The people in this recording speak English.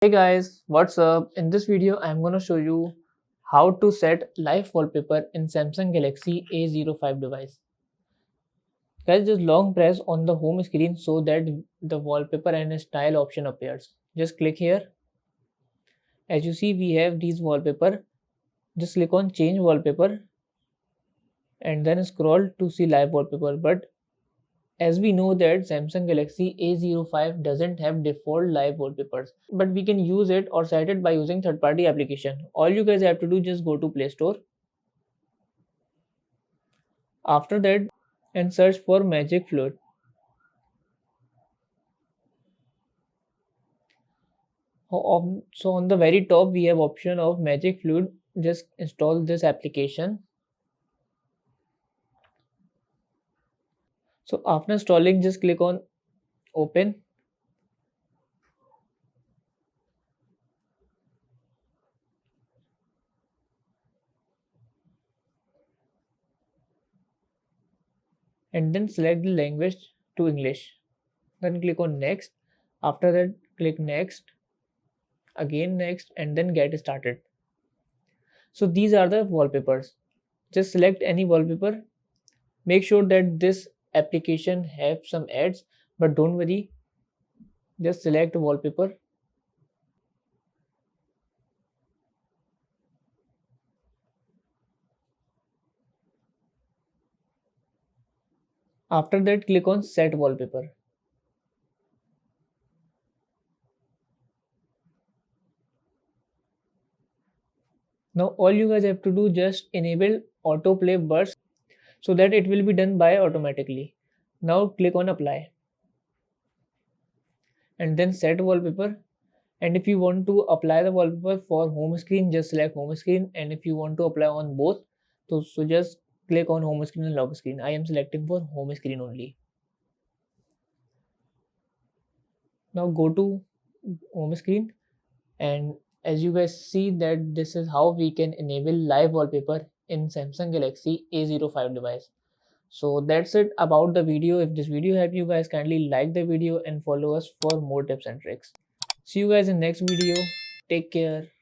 Hey guys, what's up? In this video, I'm gonna show you how to set live wallpaper in Samsung Galaxy A05 device. Guys, just long press on the home screen so that the wallpaper and style option appears. Just click here. As you see, we have these wallpaper. Just click on change wallpaper and then scroll to see live wallpaper. But as we know that Samsung Galaxy A05 doesn't have default live wallpapers, but we can use it or set it by using third-party application. All you guys have to do just go to Play Store. After that, and search for Magic Fluid. So on the very top we have option of Magic Fluid. Just install this application. So after installing, just click on open. And then select the language to English. Then click on next. After that, click next, again next, and then get started. So these are the wallpapers. Just select any wallpaper. Make sure that this application have some ads, but don't worry. Just select wallpaper. After that, click on set wallpaper. Now all you guys have to do, just enable autoplay burst so that it will be done by automatically. Now click on apply and then set wallpaper. And if you want to apply the wallpaper for home screen, just select home screen, and if you want to apply on both, so just click on home screen and lock screen. I am selecting for home screen only. Now go to home screen, and as you guys see that this is how we can enable live wallpaper in Samsung Galaxy A05 device. So that's it about the video. If this video helped you guys, kindly like the video and follow us for more tips and tricks. See you guys in next video. Take care.